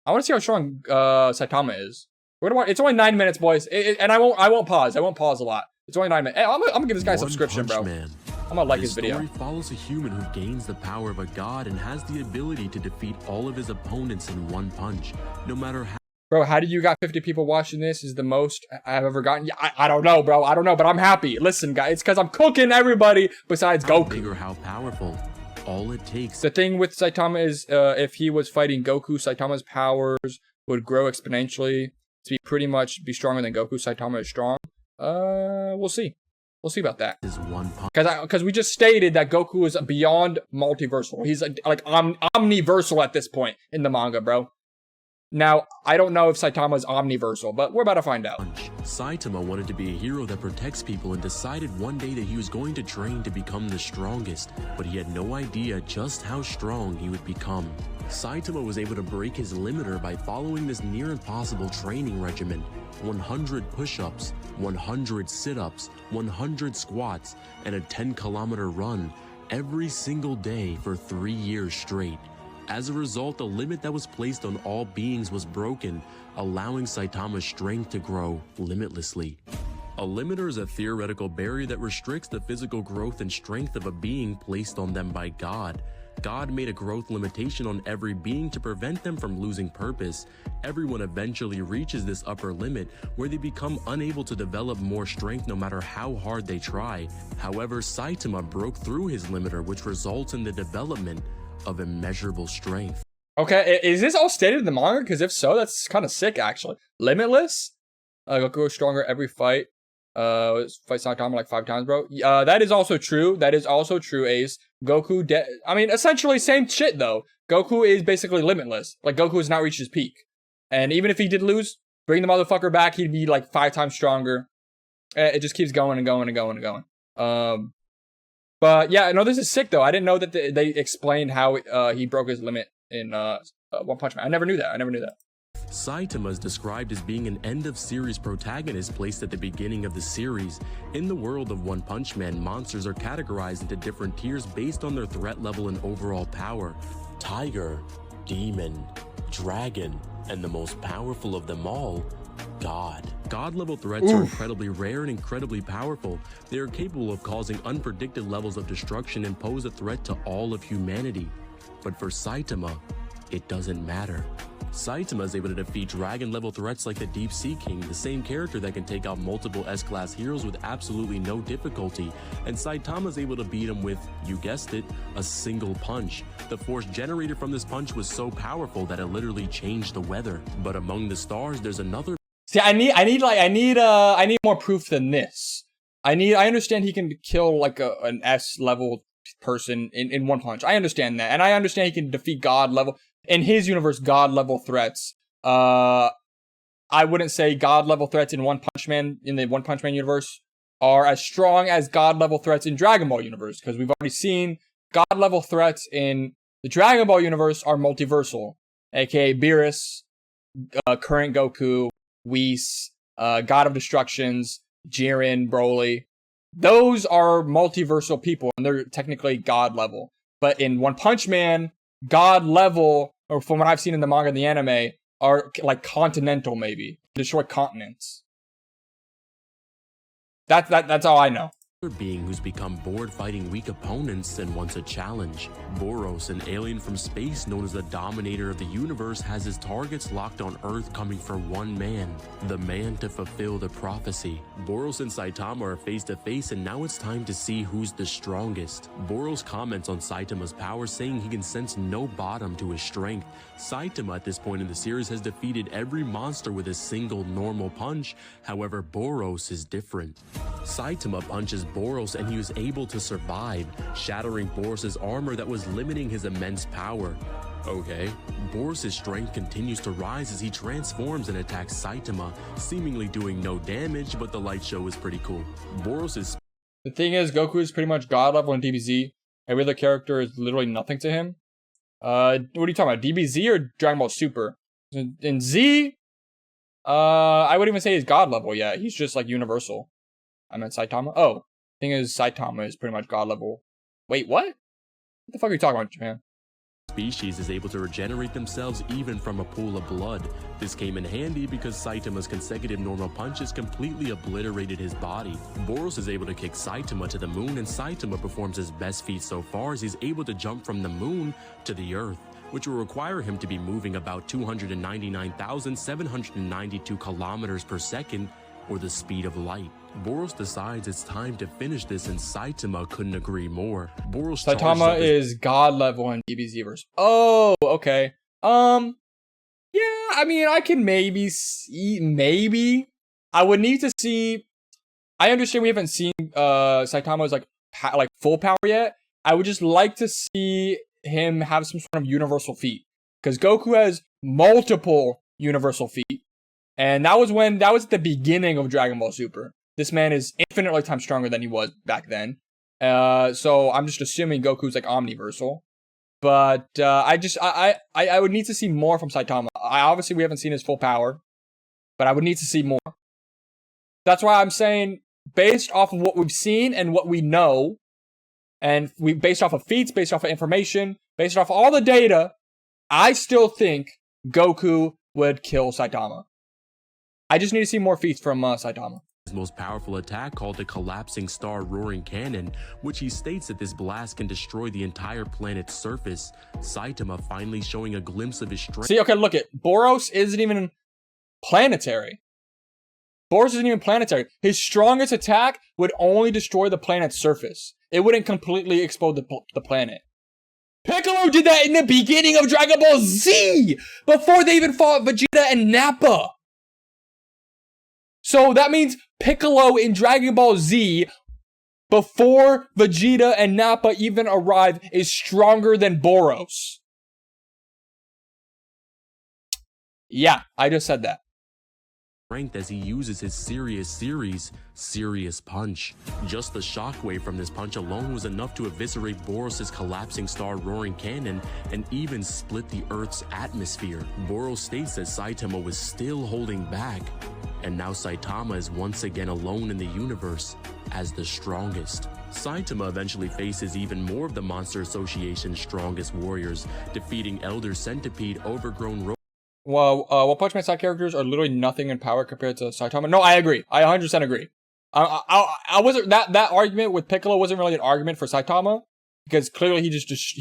I want to see how strong Saitama is. It's only 9 minutes, boys, and I won't pause. I won't pause a lot. It's only 9 minutes. Hey, I'm gonna give this guy a subscription, bro. Man. I'm gonna like his video. The story follows a human who gains the power of a god and has the ability to defeat all of his opponents in one punch, no matter how. Bro, how do you got 50 people watching this? Is the most I've ever gotten. Yeah, I don't know, bro. I don't know, but I'm happy. Listen, guys, it's because I'm cooking everybody besides Goku. Big or how powerful. All it takes. The thing with Saitama is, if he was fighting Goku, Saitama's powers would grow exponentially to be stronger than Goku. Saitama is strong. We'll see. We'll see about that. Is one punch. Because we just stated that Goku is beyond multiversal. He's like omniversal at this point in the manga, bro. Now, I don't know if Saitama is omniversal, but we're about to find out. Saitama wanted to be a hero that protects people and decided one day that he was going to train to become the strongest, but he had no idea just how strong he would become. Saitama was able to break his limiter by following this near impossible training regimen: 100 push-ups, 100 sit-ups, 100 squats, and a 10-kilometer run every single day for 3 years straight. As a result, the limit that was placed on all beings was broken, allowing Saitama's strength to grow limitlessly. A limiter is a theoretical barrier that restricts the physical growth and strength of a being placed on them by God. God made a growth limitation on every being to prevent them from losing purpose. Everyone eventually reaches this upper limit where they become unable to develop more strength no matter how hard they try. However, Saitama broke through his limiter, which results in the development of immeasurable strength. Okay, is this all stated in the manga? Because if so, that's kind of sick, actually. Limitless? Goku is stronger every fight. Fight Saitama like 5 times, bro. That is also true. That is also true, Ace. Goku, I mean, essentially same shit, though. Goku is basically limitless. Like, Goku has not reached his peak. And even if he did lose, bring the motherfucker back, he'd be like 5 times stronger. It just keeps going and going and going and going. But yeah, no, this is sick, though. I didn't know that they explained how he broke his limit in One Punch Man. I never knew that. Saitama is described as being an end-of-series protagonist placed at the beginning of the series. In the world of One Punch Man, monsters are categorized into different tiers based on their threat level and overall power. Tiger, Demon, Dragon, and the most powerful of them all, God. God-level threats are incredibly rare and incredibly powerful. They are capable of causing unpredicted levels of destruction and pose a threat to all of humanity. But for Saitama, it doesn't matter. Saitama is able to defeat dragon-level threats like the Deep Sea King, the same character that can take out multiple S-class heroes with absolutely no difficulty, and Saitama is able to beat him with, you guessed it, a single punch. The force generated from this punch was so powerful that it literally changed the weather. But among the stars, there's another. See, I need more proof than this. I understand he can kill like an S-level person in one punch. I understand that, and I understand he can defeat God level. In his universe, God level threats. I wouldn't say God level threats in the One Punch Man universe are as strong as God level threats in Dragon Ball universe, because we've already seen God level threats in the Dragon Ball universe are multiversal, aka Beerus, current Goku, Whis, God of Destructions, Jiren, Broly. Those are multiversal people, and they're technically God level. But in One Punch Man, God level, or from what I've seen in the manga and the anime, are like continental, maybe. Destroy continents. That's all I know. Being who's become bored fighting weak opponents and wants a challenge. Boros, an alien from space known as the Dominator of the universe, has his targets locked on Earth, coming for one man, the man to fulfill the prophecy. Boros and Saitama are face to face, and now it's time to see who's the strongest. Boros comments on Saitama's power, saying he can sense no bottom to his strength. Saitama at this point in the series has defeated every monster with a single normal punch. However, Boros is different. Saitama punches Boros and he was able to survive, shattering Boros' armor that was limiting his immense power. Okay, Boros' strength continues to rise as he transforms and attacks Saitama, seemingly doing no damage, but the light show is pretty cool. The thing is, Goku is pretty much God level in DBZ. Every other character is literally nothing to him. What are you talking about, DBZ or Dragon Ball Super? In Z, I wouldn't even say he's God level yet. He's just like universal. I meant Saitama. Oh, thing is, Saitama is pretty much God level. Wait, what? What the fuck are you talking about, Japan? species is able to regenerate themselves even from a pool of blood. This came in handy because Saitama's consecutive normal punches completely obliterated his body. Boros is able to kick Saitama to the moon, and Saitama performs his best feat so far as he's able to jump from the moon to the earth, which will require him to be moving about 299,792 kilometers per second, or the speed of light. Boros decides it's time to finish this, and Saitama couldn't agree more. Boros Saitama is god level in DBZ verse. Oh, okay. Yeah, I mean, I can maybe see, maybe. I would need to see. I understand we haven't seen Saitama's like full power yet. I would just like to see him have some sort of universal feat, because Goku has multiple universal feat. And that was at the beginning of Dragon Ball Super. This man is infinitely times stronger than he was back then. So I'm just assuming Goku's like omniversal. But I would need to see more from Saitama. Obviously we haven't seen his full power, but I would need to see more. That's why I'm saying, based off of what we've seen and what we know, and based off of feats, based off of information, based off of all the data, I still think Goku would kill Saitama. I just need to see more feats from Saitama. His most powerful attack, called the Collapsing Star Roaring Cannon, which he states that this blast can destroy the entire planet's surface. Saitama finally showing a glimpse of his strength. See, okay, look, Boros isn't even planetary. Boros isn't even planetary. His strongest attack would only destroy the planet's surface. It wouldn't completely explode the planet. Piccolo did that in the beginning of Dragon Ball Z, before they even fought Vegeta and Nappa. So that means Piccolo in Dragon Ball Z, before Vegeta and Nappa even arrive, is stronger than Boros. Yeah, I just said that. Strength as he uses his Serious Punch. Just the shockwave from this punch alone was enough to eviscerate Boros' Collapsing Star Roaring Cannon and even split the Earth's atmosphere. Boros states that Saitama was still holding back, and now Saitama is once again alone in the universe as the strongest. Saitama eventually faces even more of the Monster Association's strongest warriors, defeating Elder Centipede, Overgrown Well, One Punch Man side characters are literally nothing in power compared to Saitama. No, I agree. I 100% agree. I wasn't that argument with Piccolo wasn't really an argument for Saitama, because clearly he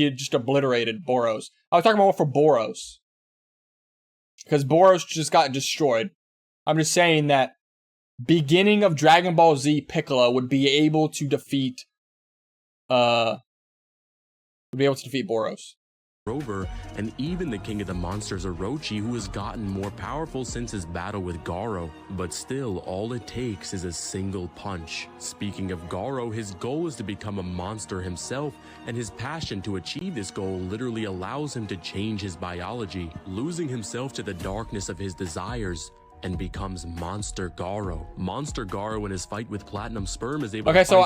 had just obliterated Boros. I was talking about for Boros, because Boros just got destroyed. I'm just saying that beginning of Dragon Ball Z, Piccolo would be able to defeat Boros. Rover, and even the king of the monsters, Orochi, who has gotten more powerful since his battle with Garo. But still, all it takes is a single punch. Speaking of Garo, his goal is to become a monster himself, and his passion to achieve this goal literally allows him to change his biology, losing himself to the darkness of his desires, and becomes Monster Garo. Monster Garo in his fight with Platinum Sperm is able to so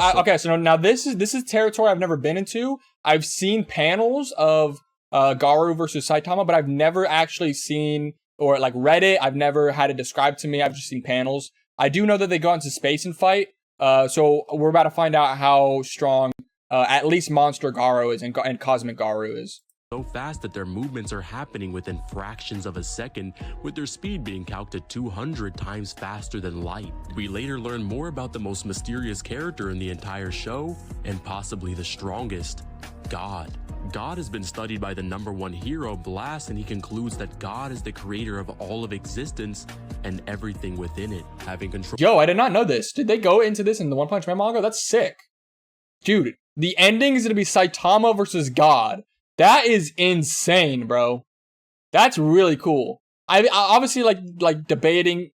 now this is territory I've never been into. I've seen panels of Garo versus Saitama, but I've never actually seen or like read it. I've never had it described to me. I've just seen panels. I do know that they go into space and fight. So we're about to find out how strong at least Monster Garo is and Cosmic Garo is. So fast that their movements are happening within fractions of a second, with their speed being calculated 200 times faster than light. We later learn more about the most mysterious character in the entire show, and possibly the strongest, God. God has been studied by the #1 hero, Blast, and he concludes that God is the creator of all of existence and everything within it, having control. Yo, I did not know this. Did they go into this in the One Punch Man manga? That's sick. Dude, the ending is going to be Saitama versus God. That is insane, bro. That's really cool. I obviously like debating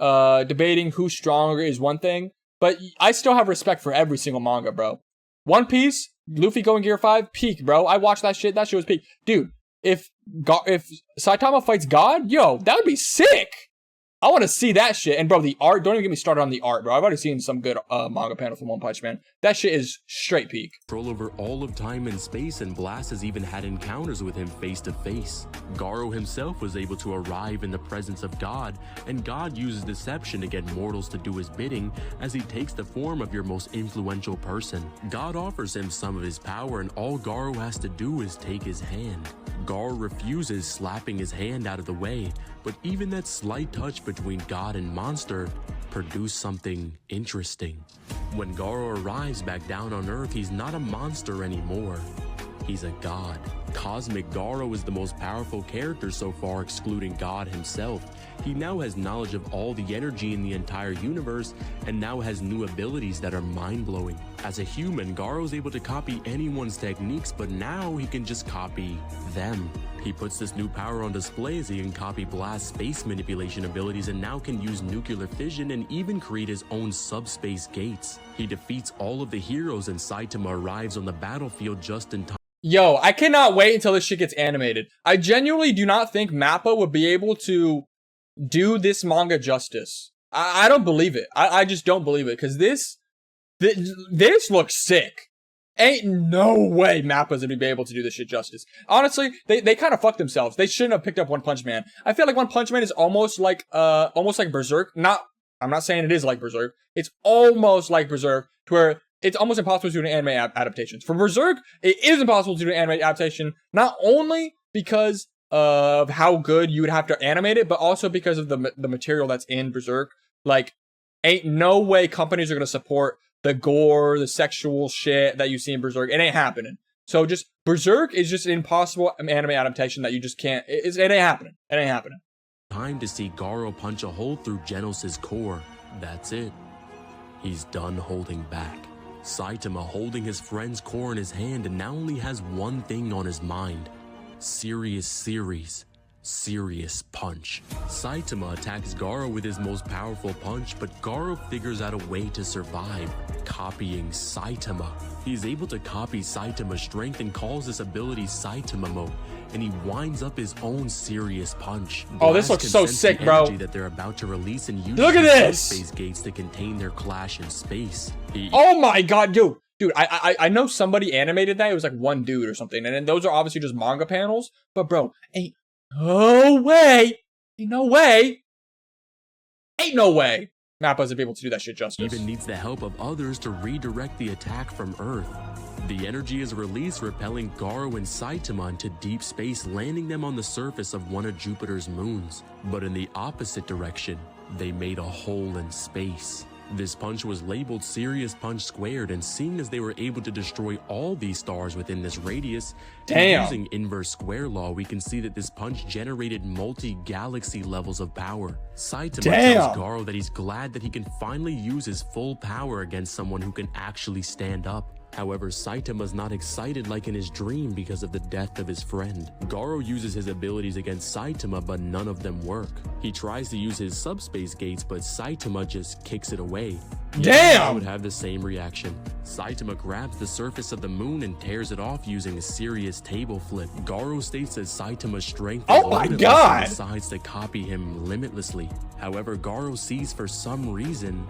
who's stronger is one thing, but I still have respect for every single manga, bro. One Piece, Luffy going Gear 5, peak, bro. I watched that shit. That shit was peak. Dude, if Saitama fights God, yo, that would be sick. I want to see that shit. And bro, the art, don't even get me started on the art, bro. I've already seen some good manga panels from One Punch Man. That shit is straight peak. Control over all of time and space, and Blast has even had encounters with him face to face. Garo himself was able to arrive in the presence of God, and God uses deception to get mortals to do his bidding as he takes the form of your most influential person. God offers him some of his power, and all Garo has to do is take his hand. Garo refuses, slapping his hand out of the way, but even that slight touch between God and monster produced something interesting. When Garo arrives back down on Earth, he's not a monster anymore. He's a god. Cosmic Garo is the most powerful character so far, excluding God himself. He now has knowledge of all the energy in the entire universe, and now has new abilities that are mind-blowing. As a human, Garo is able to copy anyone's techniques, but now he can just copy them. He puts this new power on display as he can copy Blast's space manipulation abilities, and now can use nuclear fission and even create his own subspace gates. He defeats all of the heroes, and Saitama arrives on the battlefield just in time. Yo, I cannot wait until this shit gets animated. I genuinely do not think Mappa would be able to do this manga justice. I don't believe it. I just don't believe it, because this looks sick. Ain't no way Mappa's gonna be able to do this shit justice. Honestly, they kind of fucked themselves. They shouldn't have picked up One Punch Man. I feel like One Punch Man is almost like Berserk. I'm not saying it is like Berserk. It's almost like Berserk, to where it's almost impossible to do an anime adaptations. For Berserk, it is impossible to do an anime adaptation, not only because of how good you would have to animate it, but also because of the material that's in Berserk. Like, ain't no way companies are gonna support the gore, the sexual shit that you see in Berserk. It ain't happening. So just, Berserk is just an impossible anime adaptation that you just can't, it ain't happening. It ain't happening. Time to see Garo punch a hole through Genos' core. That's it. He's done holding back. Saitama holding his friend's core in his hand and now only has one thing on his mind. Serious punch. Saitama attacks Garo with his most powerful punch, but Garo figures out a way to survive, copying Saitama. He's able to copy Saitama's strength and calls this ability Saitama mode, and he winds up his own serious punch. Oh, this looks so sick, bro. That they're about to release and use Look at this! space gates to contain their clash in space. Oh my god, dude, I know somebody animated that. It was like one dude or something, and then those are obviously just manga panels. But bro, ain't no way Mappa's be able to do that shit justice. Even needs the help of others to redirect the attack from Earth. The energy is released, repelling Garo and Saitama into deep space, landing them on the surface of one of Jupiter's moons. But in the opposite direction, they made a hole in space. This punch was labeled Serious Punch Squared, and seeing as they were able to destroy all these stars within this radius, using inverse square law, we can see that this punch generated multi-galaxy levels of power. Saitama tells Garo that he's glad that he can finally use his full power against someone who can actually stand up. However, Saitama's not excited like in his dream because of the death of his friend. Garo uses his abilities against Saitama, but none of them work. He tries to use his subspace gates, but Saitama just kicks it away. I would have the same reaction. Saitama grabs the surface of the moon and tears it off using a serious table flip. Garo states that Saitama's strength is limitless and decides to copy him limitlessly. However, Garo sees for some reason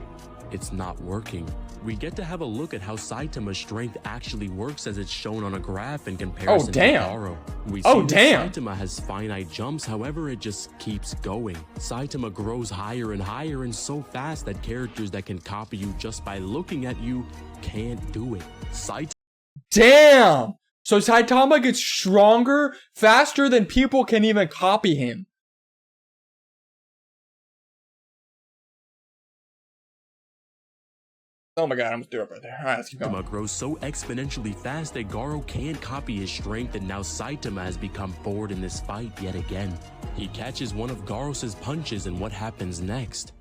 it's not working. We get to have a look at how Saitama's strength actually works as it's shown on a graph in comparison to Garo. We see that Saitama has finite jumps, however it just keeps going. Saitama grows higher and higher and so fast that characters that can copy you just by looking at you can't do it. Damn! So Saitama gets stronger faster than people can even copy him. Oh my god, I'm gonna do it right there. Alright, let's keep going. Saitama grows so exponentially fast that Garo can't copy his strength, and now Saitama has become bored in this fight yet again. He catches one of Garos' punches, and what happens next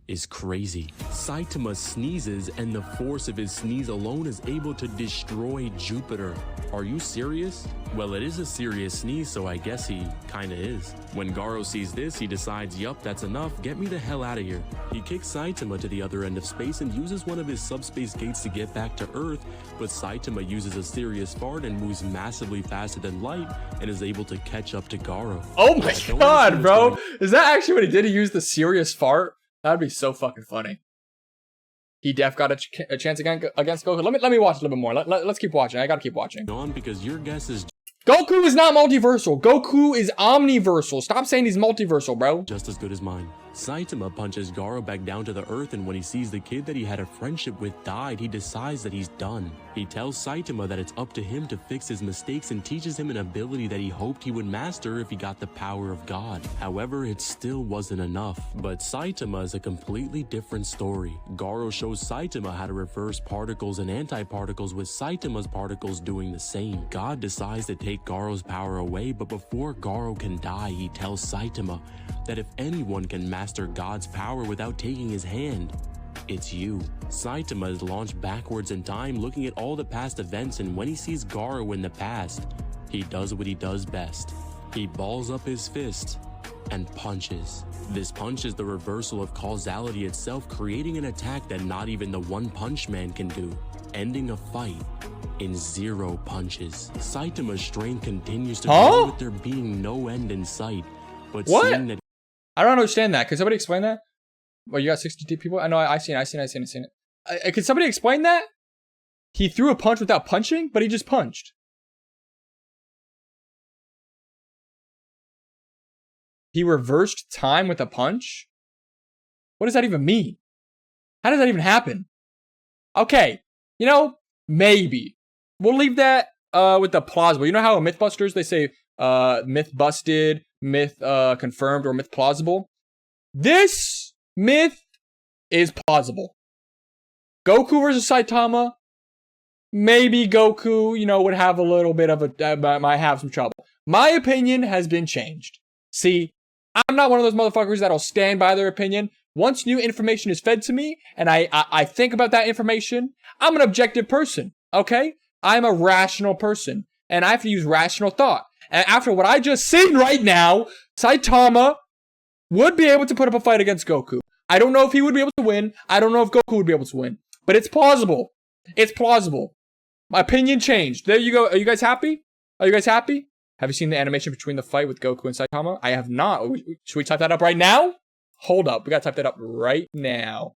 is crazy. Saitama sneezes and the force of his sneeze alone is able to destroy Jupiter. Are you serious? Well, it is a serious sneeze, so I guess he kinda is. When Garo sees this, he decides, yup, that's enough, get me the hell out of here. He kicks Saitama to the other end of space and uses one of his subspace gates to get back to Earth, but Saitama uses a serious fart and moves massively faster than light and is able to catch up to Garo. Oh my god, bro. Is that actually what he did? He used the serious fart? That'd be so fucking funny. He def got a chance again against Goku. Let me watch a little bit more. Let's keep watching. I gotta keep watching. On because your guess is Goku is not multiversal. Goku is omniversal. Stop saying he's multiversal, bro. just as good as mine. Saitama punches Garo back down to the earth, and when he sees the kid that he had a friendship with died, he decides that he's done. He tells Saitama that it's up to him to fix his mistakes and teaches him an ability that he hoped he would master if he got the power of God. However, it still wasn't enough. But Saitama is a completely different story. Garo shows Saitama how to reverse particles and antiparticles, with Saitama's particles doing the same. God decides to take Garo's power away, but before Garo can die, he tells Saitama that if anyone can master God's power without taking his hand, it's you. Saitama is launched backwards in time, looking at all the past events, and when he sees Garo in the past, he does what he does best. He balls up his fist and punches. This punch is the reversal of causality itself, creating an attack that not even the One Punch Man can do, ending a fight in 0 punches. Saitama's strength continues to grow with there being no end in sight, but seeing that I don't understand that. Can somebody explain that? Well, you got 62 people? I know, I seen it. Can somebody explain that? He threw a punch without punching, but he just punched. He reversed time with a punch? What does that even mean? How does that even happen? Okay, you know, maybe. We'll leave that with the plausible. You know how in Mythbusters they say myth busted, myth confirmed, or myth plausible? This myth is plausible. Goku versus Saitama. Maybe Goku, you know, would have a little bit of might have some trouble. My opinion has been changed. See, I'm not one of those motherfuckers that'll stand by their opinion. Once new information is fed to me, and I think about that information, I'm an objective person, okay? I'm a rational person, and I have to use rational thought. And after what I just seen right now, Saitama would be able to put up a fight against Goku. I don't know if he would be able to win. I don't know if Goku would be able to win. But it's plausible. It's plausible. My opinion changed. There you go. Are you guys happy? Are you guys happy? Have you seen the animation between the fight with Goku and Saitama? I have not. Should we type that up right now? Hold up. We gotta type that up right now.